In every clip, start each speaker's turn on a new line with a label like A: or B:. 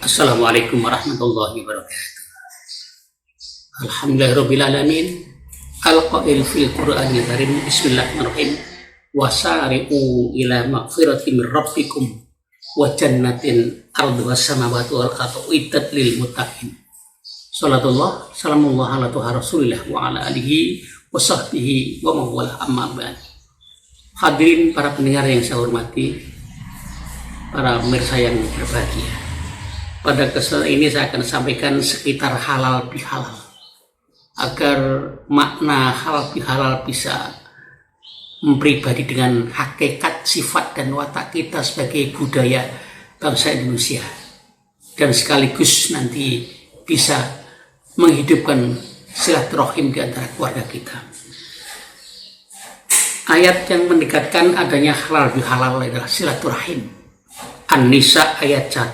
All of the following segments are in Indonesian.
A: Assalamualaikum warahmatullahi wabarakatuh. Alhamdulillahirrabbilalamin. Al-qail fil Qur'anil karim. Bismillahirrahmanirrahim. Wasari'u ila magfiratin min rabbikum wa jannatin arduhas samawati wal ardu uiddat lil muttaqin. Salatullah salamullah ala tuha rasulillah wa ala alihi wa sahbihi wa mawala amma ba'd. Hadirin para pendengar yang saya hormati, para pemirsa yang berbahagia, pada kesempatan ini saya akan sampaikan sekitar halal bihalal agar makna halal bihalal bisa mempribadi dengan hakikat, sifat dan watak kita sebagai budaya bangsa Indonesia, dan sekaligus nanti bisa menghidupkan silaturahim di antara keluarga kita. Ayat yang mendekatkan adanya halal bihalal adalah silaturahim. An-Nisa ayat 1,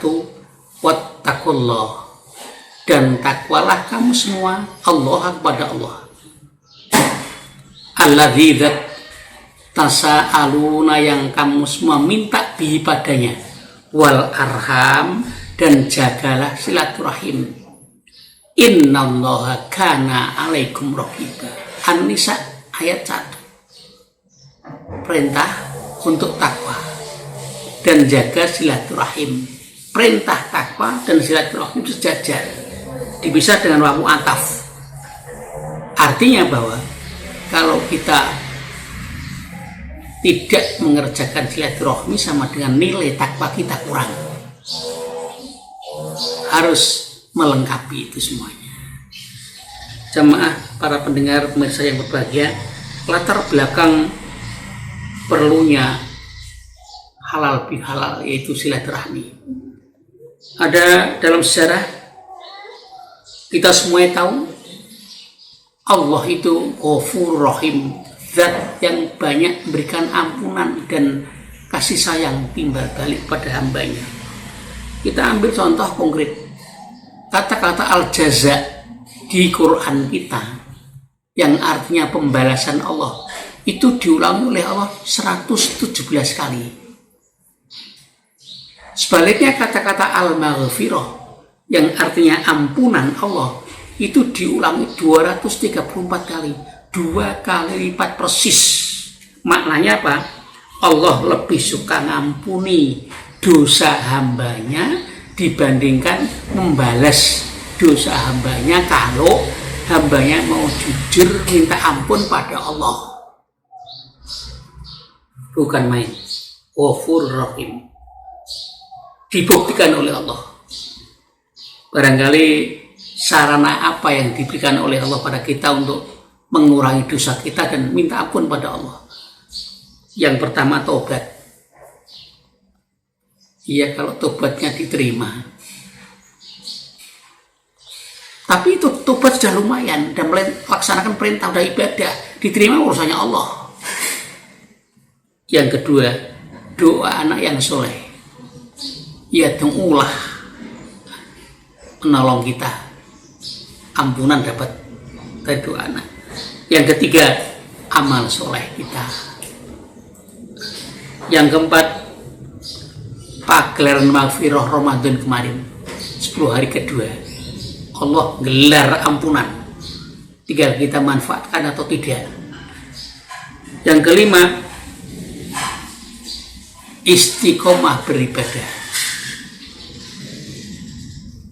A: wattaqullah, dan takwalah kamu semua Allah kepada Allah. Alladzi tasa'aluna, yang kamu semua minta bihi padanya, wal arham, dan jagalah silaturahim. Innallaha kana alaikum raqiba. An-Nisa ayat 1. Perintah untuk takwa dan jaga silaturahim. Perintah takwa dan silaturahim sejajar, dipisah dengan wawu ataf. Artinya bahwa kalau kita tidak mengerjakan silaturahmi sama dengan nilai takwa kita kurang. Harus melengkapi itu semuanya. Jamaah, para pendengar, pemirsa yang berbahagia, latar belakang perlunya halal bihalal yaitu silaturahmi. Ada dalam sejarah, kita semua tahu Allah itu Ghafurur Rahim, zat yang banyak memberikan ampunan dan kasih sayang timbal balik pada hambanya. Kita ambil contoh konkret, kata-kata al-jaza di Quran kita yang artinya pembalasan Allah, itu diulangi oleh Allah 117 kali. Sebaliknya kata-kata al-maghfirah yang artinya ampunan Allah, itu diulangi 234 kali, 2 kali lipat persis. Maknanya apa? Allah lebih suka ngampuni dosa hambanya dibandingkan membalas dosa hambanya kalau hambanya mau jujur minta ampun pada Allah. Bukan main. Ghafurur Rahim dibuktikan oleh Allah. Barangkali sarana apa yang diberikan oleh Allah pada kita untuk mengurangi dosa kita dan minta ampun pada Allah? Yang pertama, tobat. Iya, kalau tobatnya diterima. Tapi itu tobat sudah lumayan, dan melaksanakan perintah dan ibadah, diterima urusannya Allah. Yang kedua, doa anak yang soleh. Ya, ulah menolong kita, ampunan dapat dari doa anak. Yang ketiga, amal soleh kita. Yang keempat, pagelaran maghfirah Ramadan kemarin, 10 hari kedua, Allah gelar ampunan, tinggal kita manfaatkan atau tidak. Yang kelima, istiqomah beribadah,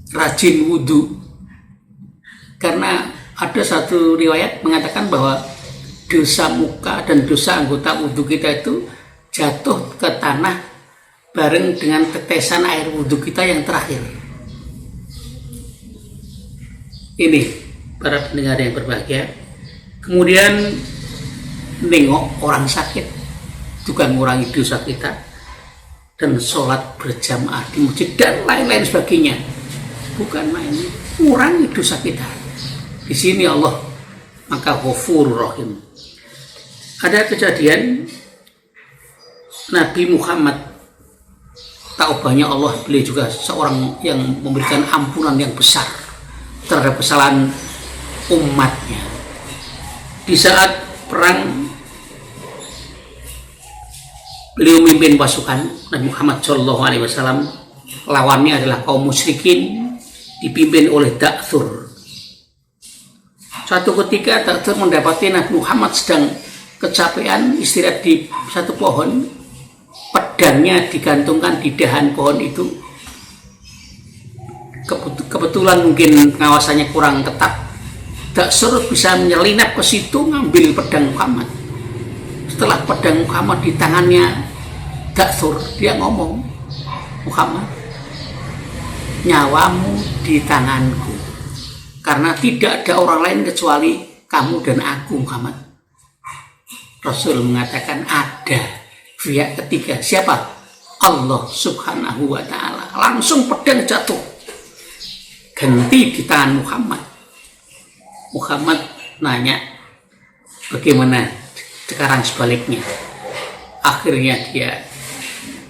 A: rajin wudhu. Karena ada satu riwayat mengatakan bahwa dosa muka dan dosa anggota wudhu kita itu jatuh ke tanah bareng dengan tetesan air wudhu kita yang terakhir. Ini para pendengar yang berbahagia. Kemudian nengok orang sakit juga mengurangi dosa kita, dan sholat berjamaah di masjid dan lain-lain sebagainya. Bukan main, kurangi dosa kita. Di sini Allah maka Ghafurur Rahim. Ada kejadian Nabi Muhammad, taubahnya Allah, beliau juga seorang yang memberikan ampunan yang besar terhadap kesalahan umatnya. Di saat perang, beliau memimpin pasukan Nabi Muhammad SAW lawannya adalah kaum musyrikin dipimpin oleh Da'thur. Suatu ketika Da'thur mendapati Nabi Muhammad sedang kecapean istirahat di satu pohon, pedangnya digantungkan di dahan pohon itu. Kebetulan mungkin pengawasannya kurang ketat, Da'thur bisa menyelinap ke situ ngambil pedang Muhammad. Setelah pedang Muhammad di tangannya Da'thur, dia ngomong, Muhammad, nyawamu di tanganku, karena tidak ada orang lain kecuali kamu dan aku, Muhammad. Rasul mengatakan ada pihak ketiga. Siapa? Allah subhanahu wa ta'ala. Langsung pedang jatuh, ganti di tangan Muhammad. Muhammad nanya, bagaimana sekarang sebaliknya? Akhirnya dia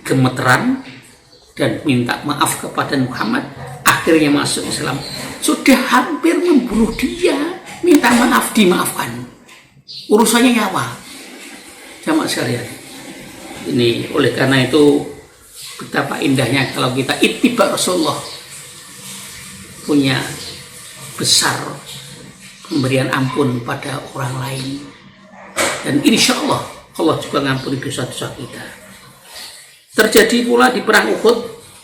A: gemeteran dan minta maaf kepada Muhammad. Akhirnya masuk Islam. Sudah hampir membunuh dia, minta maaf, dimaafkan. Urusannya nyawa. Jamaah sekalian, ini oleh karena itu betapa indahnya kalau kita ittiba Rasulullah, punya besar pemberian ampun pada orang lain, dan insya Allah Allah juga ngampuni dosa-dosa kita. Terjadi pula di perang Uhud,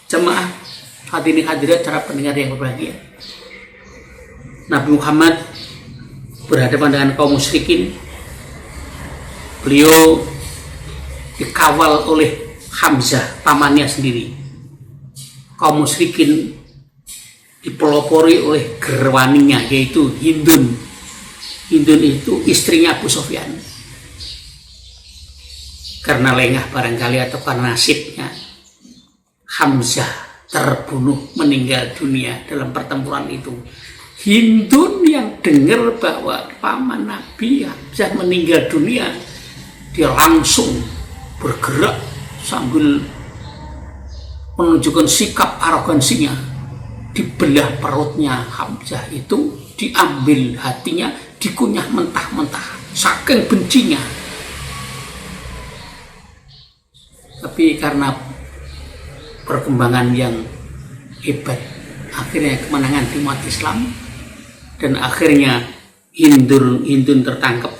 A: jemaah hadirin hadirat cara pendengar yang berbahagia. Nabi Muhammad berhadapan dengan kaum musyrikin. Beliau dikawal oleh Hamzah, pamannya sendiri. Kaum musyrikin dipelopori oleh gerwaninya, yaitu Hindun. Hindun itu istrinya Abu Sufyan. Karena lengah barangkali atau karena nasibnya, Hamzah terbunuh, meninggal dunia dalam pertempuran itu. Hindun yang dengar bahwa paman Nabi Hamzah meninggal dunia, dia langsung bergerak sambil menunjukkan sikap arogansinya. Dibelah perutnya Hamzah itu, diambil hatinya, dikunyah mentah-mentah, saking bencinya. Tapi karena perkembangan yang hebat, akhirnya kemenangan di umat Islam, dan akhirnya Hindun tertangkap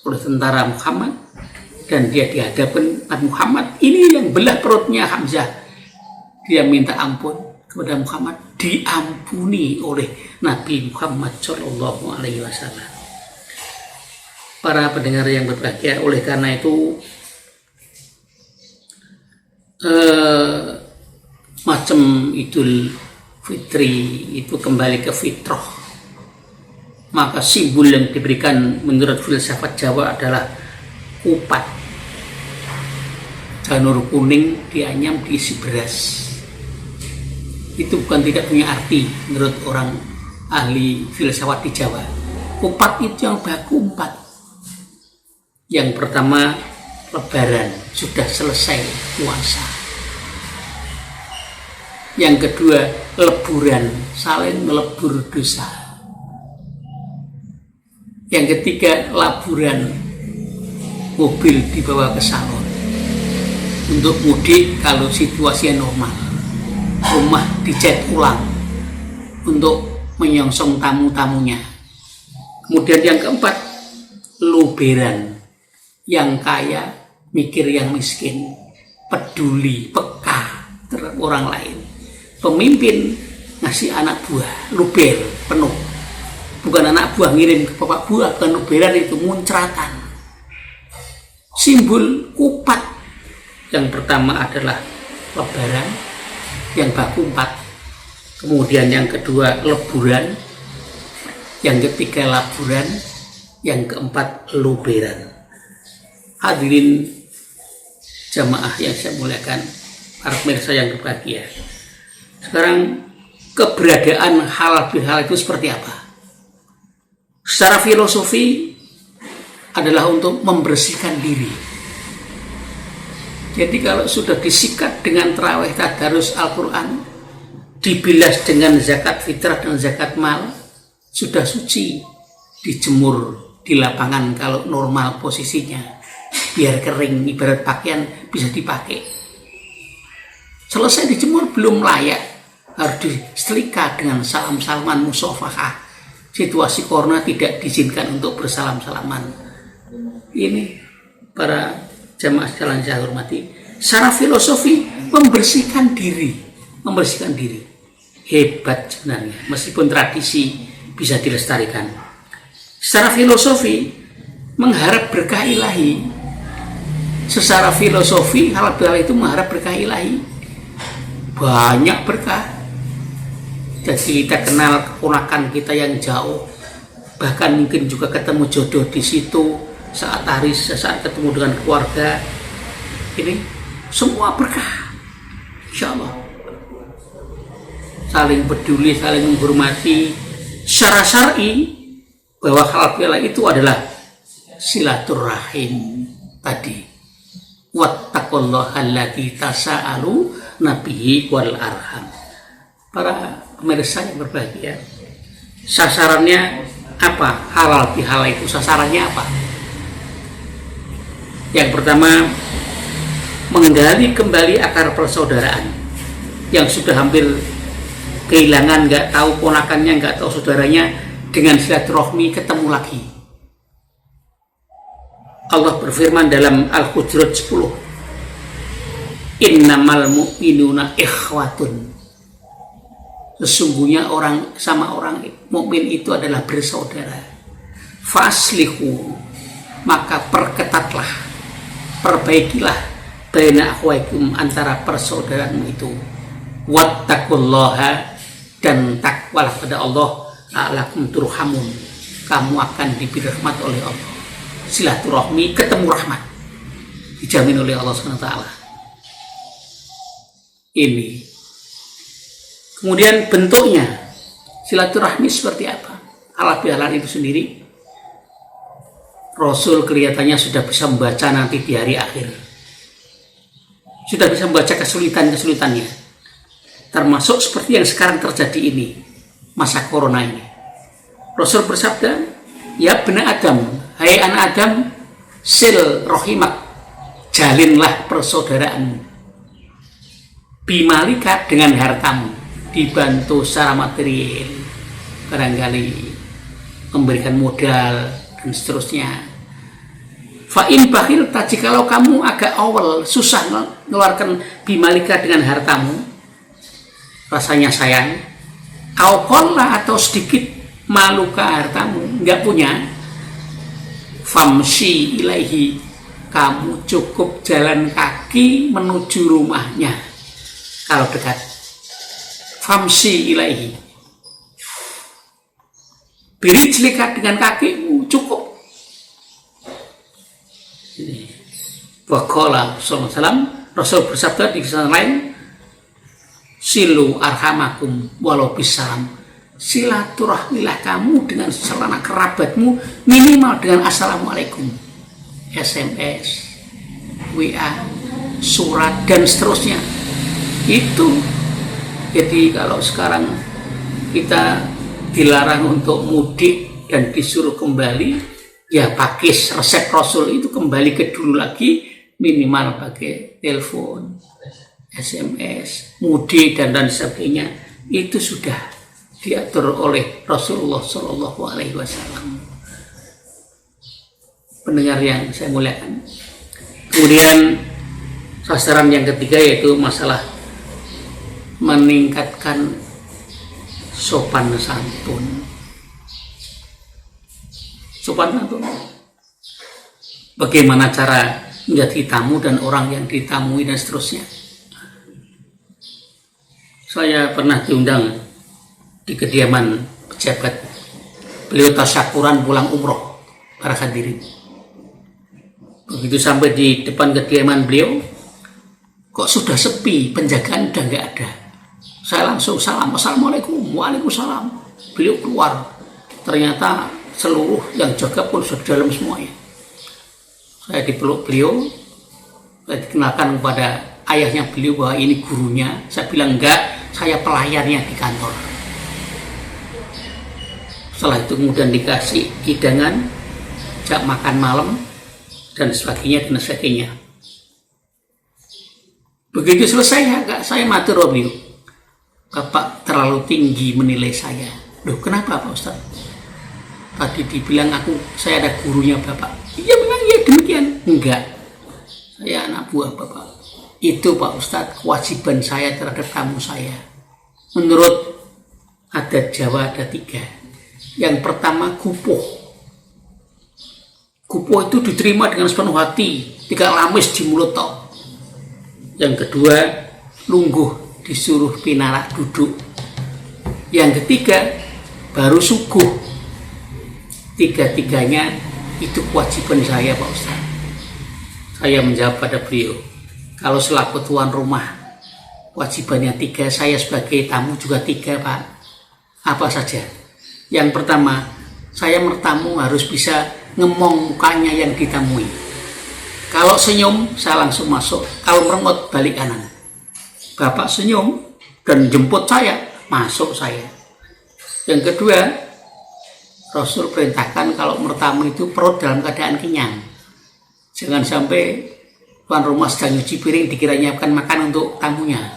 A: oleh tentara Muhammad, dan dia dihadapkan Nabi Muhammad. Ini yang belah perutnya Hamzah. Dia minta ampun kepada Muhammad, diampuni oleh Nabi Muhammad Shallallahu Alaihi Wasallam. Para pendengar yang berbahagia, oleh karena itu macam Idul Fitri itu kembali ke fitrah. Maka simbol yang diberikan menurut filsafat Jawa adalah kupat. Janur kuning dianyam diisi beras. Itu bukan tidak punya arti menurut orang ahli filsafat di Jawa. Kupat itu yang baku 4. Yang pertama, Lebaran, sudah selesai puasa. Yang kedua, leburan, saling melebur dosa. Yang ketiga, laburan, mobil dibawa ke salon untuk mudik kalau situasinya normal. Rumah dicat ulang untuk menyongsong tamu-tamunya. Kemudian yang keempat, luberan, yang kaya mikir yang miskin, peduli, peka terhadap orang lain. Pemimpin ngasih anak buah, luber penuh. Bukan anak buah ngirim ke bapak buah, bukan luberan, itu muncratan. Simbol kupat. Yang pertama adalah lebaran, yang baku 4. Kemudian yang kedua leburan, yang ketiga laburan, yang keempat luberan. Hadirin jamaah yang saya muliakan, para pemirsa yang berbahagia. Sekarang keberadaan halal bihalal itu seperti apa? Secara filosofi adalah untuk membersihkan diri. Jadi kalau sudah disikat dengan tarawih tadarus Al-Quran, dibilas dengan zakat fitrah dan zakat mal, sudah suci. Dijemur di lapangan kalau normal posisinya, biar kering, ibarat pakaian bisa dipakai. Selesai dijemur, belum layak harus disetrika dengan salam-salaman musafahah. Situasi corona tidak diizinkan untuk bersalam-salaman. Ini para jamaah sekalian saya hormati, secara filosofi membersihkan diri, hebat sebenarnya, meskipun tradisi bisa dilestarikan. Secara filosofi mengharap berkah ilahi, secara filosofi halal bihalal itu mengharap berkah ilahi, banyak berkah. Jadi kita kenal keponakan kita yang jauh, bahkan mungkin juga ketemu jodoh di situ saat ketemu dengan keluarga. Ini semua berkah, insya Allah. Saling peduli, saling menghormati. Secara syar'i bahwa halal bihalal itu adalah silaturahim tadi. Wattaqullaha allati tasa'alu nabihi wal arham. Para pemirsa yang berbahagia, sasarannya apa? Halal bihalal itu sasarannya apa? Yang pertama, menggali kembali akar persaudaraan yang sudah hampir kehilangan, nggak tahu ponakannya, nggak tahu saudaranya, dengan silaturahmi ketemu lagi. Allah berfirman dalam Al-Hujurat 10, innamal mu'minuna ikhwatun. Sesungguhnya orang mukmin itu adalah bersaudara. Faslihu, maka perketatlah, perbaikilah baina akhwaikum, antara persaudaraanmu itu. Wattaqullaha, dan takwalah pada Allah, la'allakum turhamun, kamu akan diberi rahmat oleh Allah. Silaturahmi ketemu rahmat, dijamin oleh Allah SWT. Ini. Kemudian bentuknya silaturahmi seperti apa? Halal bihalal itu sendiri, Rasul kelihatannya sudah bisa membaca nanti di hari akhir, sudah bisa membaca kesulitannya, termasuk seperti yang sekarang terjadi ini, masa corona ini. Rasul bersabda, ya bani Adam, hai anak Adam, sil rohimak, jalinlah persaudaraanmu, bimalika, dengan hartamu, dibantu secara material, barangkali memberikan modal dan seterusnya. Fa'in bakhil, jikalau kamu agak awal susah mengeluarkan bimalika dengan hartamu, rasanya sayang, awkolla, atau sedikit maluka hartamu, nggak punya, famsi ilaihi, kamu cukup jalan kaki menuju rumahnya kalau dekat. Famsi ilaihi, birijlika, dengan kakimu cukup. Waqala sallallahu alaihi wasallam, Rasul bersabda di kisah lain, silu arhamakum walau bisalam, silaturahmilah kamu dengan sesama kerabatmu minimal dengan assalamualaikum, SMS, WA, surat, dan seterusnya. Itu. Jadi kalau sekarang kita dilarang untuk mudik dan disuruh kembali, ya pakai resep Rasul itu, kembali ke dulu lagi, minimal pakai telepon, SMS, mudik dan sebagainya. Itu sudah diatur oleh Rasulullah Shallallahu Alaihi Wasallam. Pendengar yang saya muliakan. Kemudian sasaran yang ketiga yaitu masalah meningkatkan sopan santun. Sopan santun, bagaimana cara menjadi tamu dan orang yang ditamui dan seterusnya. Saya pernah diundang di kediaman pejabat, beliau tasyakuran pulang umroh, para hadirin. Begitu sampai di depan kediaman beliau, kok sudah sepi, penjagaan udah nggak ada. Saya langsung salam, assalamualaikum, waalaikumsalam. Beliau keluar, ternyata seluruh yang jaga pun sudah dalam semuanya. Saya dipeluk beliau, saya dikenalkan kepada ayahnya beliau bahwa ini gurunya. Saya bilang enggak, saya pelayannya di kantor. Setelah itu kemudian dikasih hidangan, jak makan malam, dan sebagainya dan sebagainya. Begitu selesai, saya matur beliau, Bapak terlalu tinggi menilai saya. Loh, kenapa Pak Ustaz? Tadi dibilang saya ada gurunya Bapak. Iya memang ya demikian. Enggak, saya anak buah Bapak. Itu Pak Ustaz kewajiban saya terhadap tamu saya. Menurut adat Jawa ada 3. Yang pertama kupuh. Kupuh itu diterima dengan sepenuh hati, tidak lamis di mulut tok. Yang kedua lungguh, disuruh pinarak duduk. Yang ketiga baru suguh. 3-tiganya itu kewajiban saya Pak Ustaz. Saya menjawab pada beliau, kalau selaku tuan rumah kewajibannya 3, saya sebagai tamu juga 3 Pak. Apa saja? Yang pertama, saya bertamu harus bisa ngemong mukanya yang ditamui. Kalau senyum saya langsung masuk, kalau merengut balik kanan. Bapak senyum dan jemput saya, masuk saya. Yang kedua, Rasul perintahkan kalau bertamu itu perut dalam keadaan kenyang. Jangan sampai tuan rumah sedang nyuci piring dikira nyiapkan makan untuk tamunya.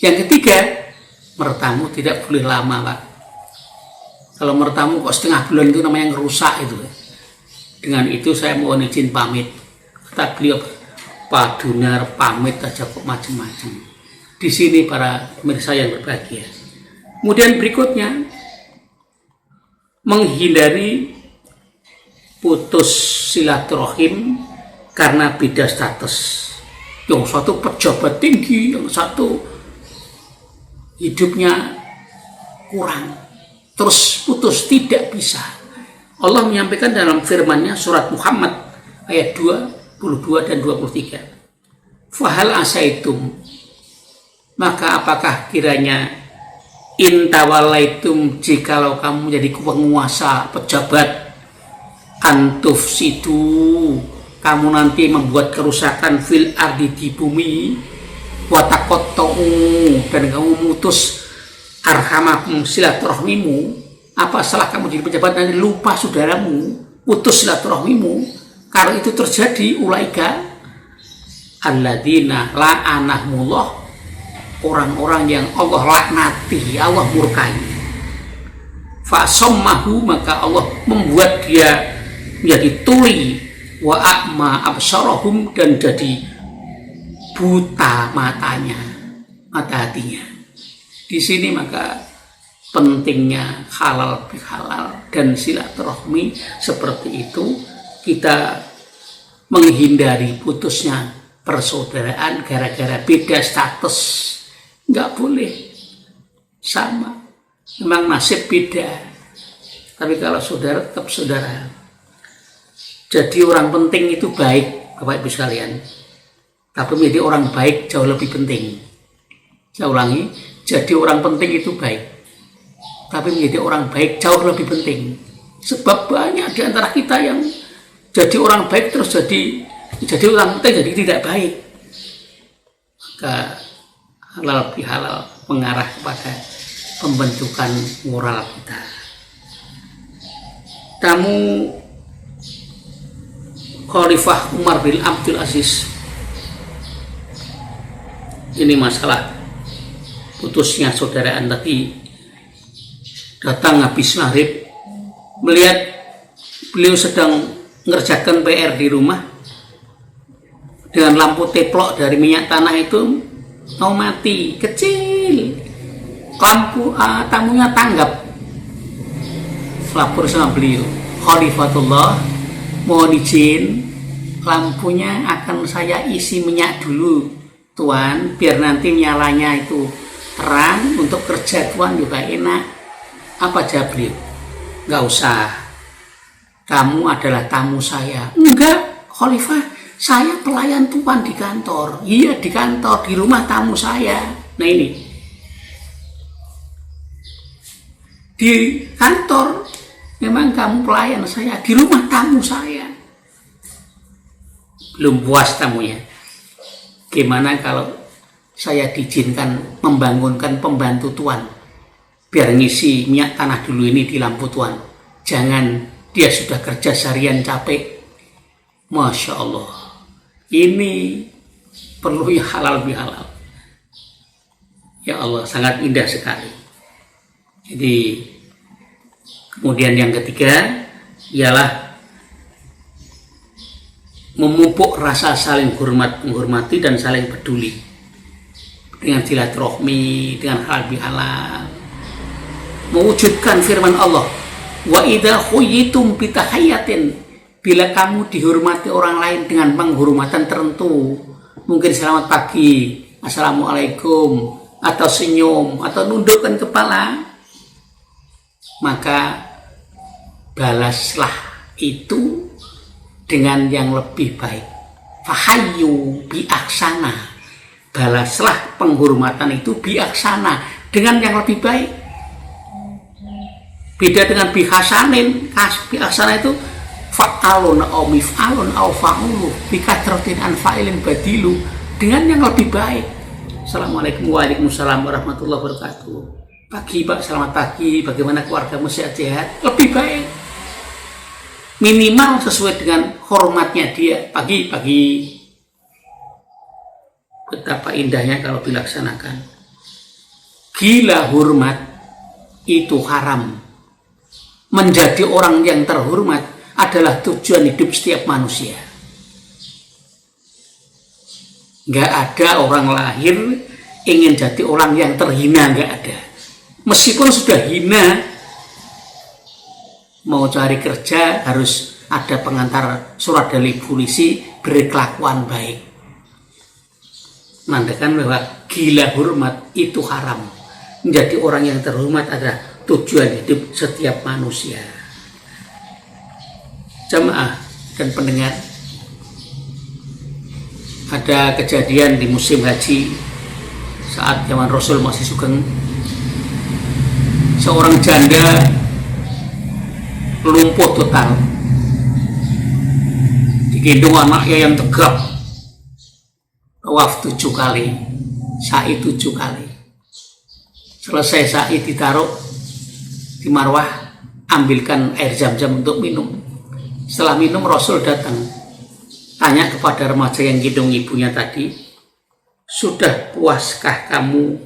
A: Yang ketiga, mertamu tidak boleh lama Pak. Kalau mertamu kok setengah bulan itu namanya ngerusak itu. Dengan itu saya mohon izin pamit. Kata beliau, Pak Dunar pamit aja kok macam-macam. Di sini para pemirsa yang berbahagia. Kemudian berikutnya, menghindari putus silaturahim karena beda status. Yang satu pejabat tinggi, yang satu hidupnya kurang, terus putus, tidak bisa. Allah menyampaikan dalam firman-Nya surat Muhammad ayat 22 dan 23. Fahal asaitum, maka apakah kiranya intawalaitum, jikalau kamu jadi penguasa pejabat, antuf situ, kamu nanti membuat kerusakan fil ardi, di bumi, watakottou, dan kamu memutus arhamakum, silaturahmimu. Apa salah kamu jadi pejabat nanti lupa saudaramu, putus silaturahmimu? Kalau itu terjadi, ulaika alladzina la'anahumullah, orang-orang yang Allah laknati, Allah murkai. Fasommahu, maka Allah membuat dia menjadi tuli, wa a'ma absarahum, dan jadi buta matanya, mata hatinya. Di sini maka pentingnya halal bihalal dan silaturahmi seperti itu. Kita menghindari putusnya persaudaraan gara-gara beda status. Nggak boleh sama, memang nasib beda, tapi kalau saudara tetap saudara. Jadi orang penting itu baik Bapak Ibu sekalian, tapi menjadi orang baik jauh lebih penting. Saya ulangi, jadi orang penting itu baik, tapi menjadi orang baik jauh lebih penting. Sebab banyak di antara kita yang jadi orang baik terus jadi orang penting jadi tidak baik. Maka halal bihalal mengarah kepada pembentukan moral kita. Tamu Khalifah Umar bin Abdul Aziz, ini masalah putusnya saudaraan tadi, datang habis maghrib, melihat beliau sedang mengerjakan PR di rumah dengan lampu teplok dari minyak tanah itu mau mati, kecil, lampu tamunya tanggap. Lapor sama beliau, Khalifatullah, mohon izin, lampunya akan saya isi minyak dulu Tuan, biar nanti nyalanya itu terang, untuk kerja Tuan juga enak. Apa jawab beliau? Nggak usah, kamu adalah tamu saya. Enggak Khalifah, saya pelayan Tuan di kantor. Iya di kantor, di rumah tamu saya. Nah ini, di kantor memang kamu pelayan saya, di rumah tamu saya. Belum puas tamunya, gimana kalau saya diizinkan membangunkan pembantu Tuan, biar ngisi minyak tanah dulu ini di lampu Tuan. Jangan, dia sudah kerja seharian capek. Masya Allah, ini perlu ya halal bihalal. Ya Allah, sangat indah sekali. Jadi kemudian yang ketiga ialah memupuk rasa saling menghormati dan saling peduli dengan silaturahmi, dengan halal bihalal, mewujudkan firman Allah, wa idza khuyyitum bitahiyatin, bila kamu dihormati orang lain dengan penghormatan tertentu, mungkin selamat pagi, assalamualaikum, atau senyum, atau nundukkan kepala, maka balaslah itu dengan yang lebih baik. Fahayyu biaksana, balaslah penghormatan itu biaksana, dengan yang lebih baik. Beda dengan bihasanin. Biaksana itu fa'alun au mif'alun au fa'ulu bikatratin an fa'ilin badilu, dengan yang lebih baik. Assalamualaikum, waalaikumsalam warahmatullahi wabarakatuh. Pagi Pak, selamat pagi, bagaimana keluargamu, sehat-sehat? Lebih baik. Minimal sesuai dengan hormatnya dia. Pagi. Betapa indahnya kalau dilaksanakan. Gila hormat itu haram. Menjadi orang yang terhormat adalah tujuan hidup setiap manusia. Nggak ada orang lahir ingin jadi orang yang terhina, nggak ada. Meskipun sudah hina, mau cari kerja harus ada pengantar surat dari polisi, berkelakuan baik. Menandakan bahwa gila hormat itu haram. Menjadi orang yang terhormat adalah tujuan hidup setiap manusia. Jamaah dan pendengar, ada kejadian di musim haji saat zaman Rasul masih sugeng. Seorang janda lumpuh total, digendong anaknya yang tegap, tawaf 7 kali, sa'i 7 kali. Selesai sa'i ditaruh di marwah, ambilkan air zam-zam untuk minum. Setelah minum, Rasul datang, tanya kepada remaja yang gendong ibunya tadi, sudah puaskah kamu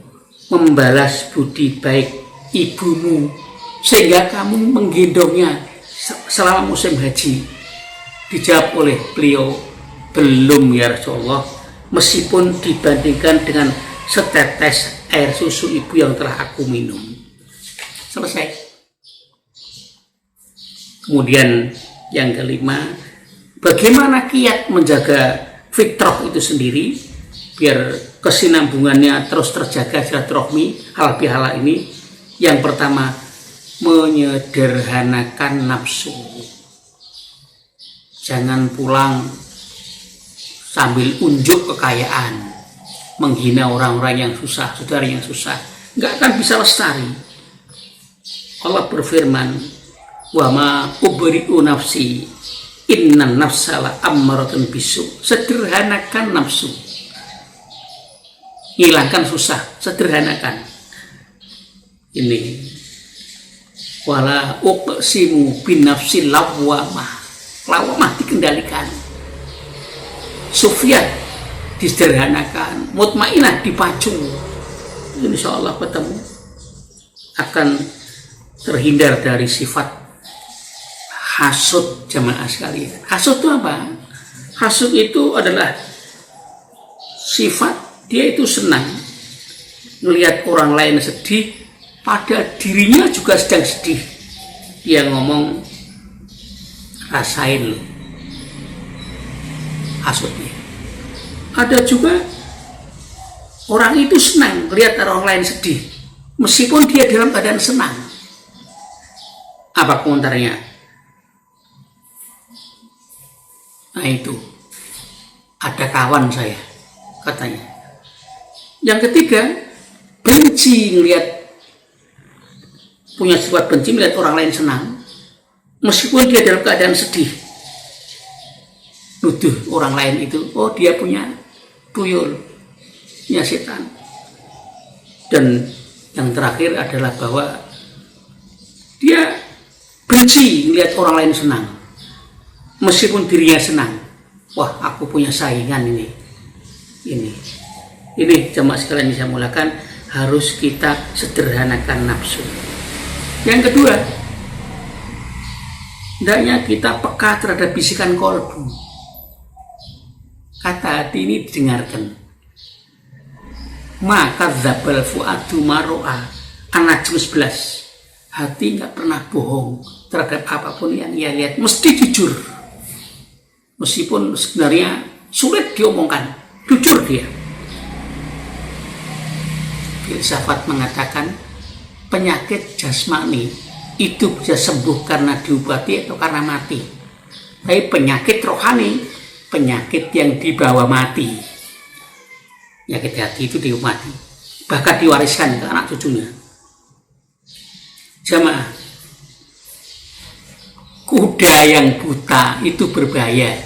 A: membalas budi baik ibumu sehingga kamu menggendongnya selama musim haji? Dijawab oleh beliau, belum ya Rasulullah, meskipun dibandingkan dengan setetes air susu ibu yang telah aku minum. Selesai. Kemudian yang kelima, bagaimana kiat menjaga fitrah itu sendiri biar kesinambungannya terus terjaga, silaturahmi halal bihalal ini. Yang pertama, menyederhanakan nafsu. Jangan pulang sambil unjuk kekayaan, menghina orang-orang yang susah, saudara yang susah, nggak akan bisa lestari. Allah berfirman, wa ma ubri'u nafsi innan nafsala ammaratun bisu. Sederhanakan nafsu, hilangkan susah, sederhanakan. Ini wala uqsimu bin nafsi lawwamah dikendalikan, sufyan disederhanakan, mutmainah dipacu. Insya Allah ketemu akan terhindar dari sifat hasud. Jamaah sekalian, hasud itu apa? Hasud itu adalah sifat dia itu senang melihat orang lain sedih, pada dirinya juga sedang sedih. Dia ngomong, rasain loh hasudnya. Ada juga orang itu senang melihat orang lain sedih, meskipun dia dalam keadaan senang. Apa komentarnya? Nah itu, ada kawan saya, katanya. Yang ketiga, benci melihat, punya sifat benci melihat orang lain senang, meskipun dia dalam keadaan sedih. Nuduh orang lain itu, oh dia punya tuyul, punya setan. Dan yang terakhir adalah bahwa dia benci melihat orang lain senang, meskipun dirinya senang. Wah, aku punya saingan ini. Ini jamaah sekalian yang saya mulakan, harus kita sederhanakan nafsu. Yang kedua, hendaknya kita peka terhadap bisikan kolbu. Kata hati ini didengarkan. Maka dzabal fuadu maro'a. An-Najm 11. Hati nggak pernah bohong terhadap apapun yang ia lihat, mesti jujur. Meskipun sebenarnya sulit diomongkan, jujur dia. Filsafat mengatakan penyakit jasmani itu bisa sembuh karena diobati atau karena mati. Tapi penyakit rohani, penyakit yang dibawa mati. Penyakit hati itu diobati, bahkan diwariskan ke anak cucunya. Jamaah, kuda yang buta itu berbahaya.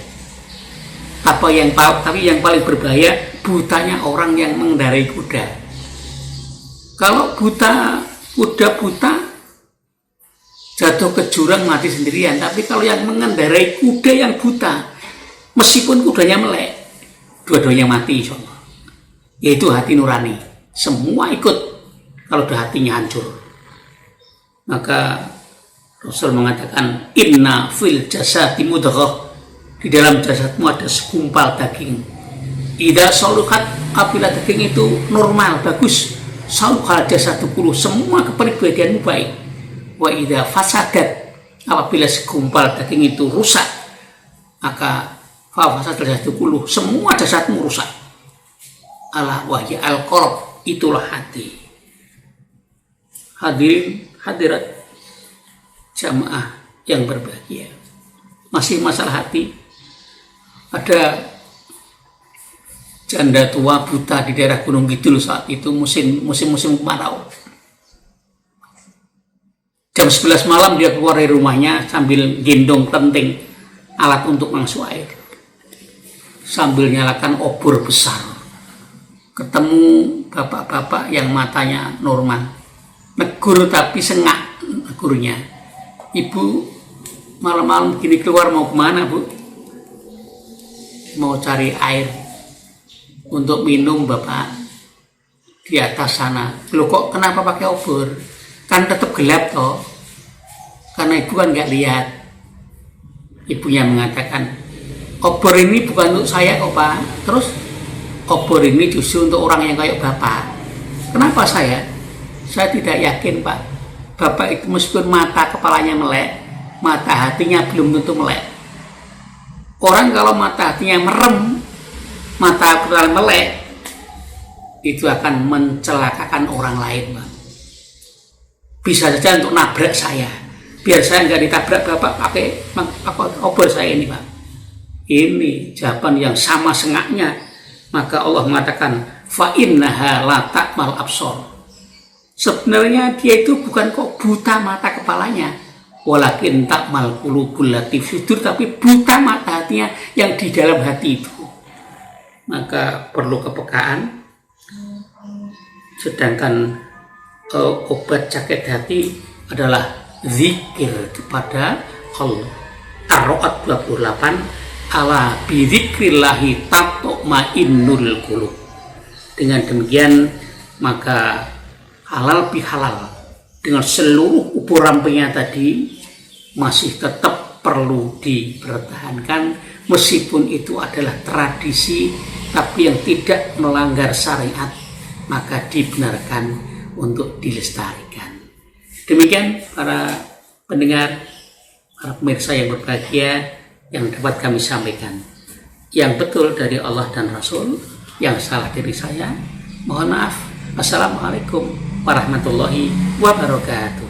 A: Tapi yang paling berbahaya butanya orang yang mengendarai kuda. Kalau kuda buta jatuh ke jurang mati sendirian. Tapi kalau yang mengendarai kuda yang buta, meskipun kudanya melek, dua-duanya mati insyaallah. Yaitu hati nurani. Semua ikut kalau udah hatinya hancur. Maka Rasul mengatakan inna fil jasadi mudghah, di dalam jasadmu ada segumpal daging. Idza saluhat, apabila daging itu normal bagus, saluhal jasadu kullu, semua kepribadianmu baik. Wa idza fasadat, apabila segumpal daging itu rusak, maka fa fasadal jasadu kullu, semua jasadmu rusak. Ala wahya al-qalb, itulah hati. Hadirin hadirat jamaah yang berbahagia, masih masalah hati. Ada janda tua buta di daerah Gunung Kidul saat itu musim kemarau. Jam 11 malam dia keluar dari rumahnya sambil gendong penting alat untuk mengasuh air, sambil nyalakan obor besar. Ketemu bapak-bapak yang matanya normal, negur tapi sengak negurnya. Ibu, malam-malam begini keluar mau kemana, Bu? Mau cari air untuk minum, Bapak, di atas sana. Loh kok kenapa pakai obor? Kan tetap gelap toh, karena ibu kan nggak lihat. Ibunya mengatakan, obor ini bukan untuk saya kok, Pak. Terus obor ini justru untuk orang yang kayak Bapak. Kenapa saya? Saya tidak yakin, Pak. Bapak itu meskipun mata kepalanya melek, mata hatinya belum tentu melek. Orang kalau mata hatinya merem, mata kepalanya melek, itu akan mencelakakan orang lain, Pak. Bisa saja untuk nabrak saya. Biar saya nggak ditabrak Bapak pakai obor saya ini, Pak. Ini jawaban yang sama sengaknya. Maka Allah mengatakan, fa innaha la ta'mal absor. Sebenarnya dia itu bukan kok buta mata kepalanya, walakin ta'mal qulubul lati fi sudur, tapi buta mata hatinya yang di dalam hati itu. Maka perlu kepekaan. Sedangkan obat sakit hati adalah zikir kepada Allah. Ar-Ra'd 28, ala bidzikrillahi tatma'innul qulub. Dengan demikian maka halal bihalal dengan seluruh ubur rampingnya tadi masih tetap perlu dipertahankan, meskipun itu adalah tradisi tapi yang tidak melanggar syariat, maka dibenarkan untuk dilestarikan. Demikian para pendengar, para pemirsa yang berbahagia, yang dapat kami sampaikan. Yang betul dari Allah dan Rasul, yang salah dari saya, mohon maaf. Assalamualaikum warahmatullahi wabarakatuh.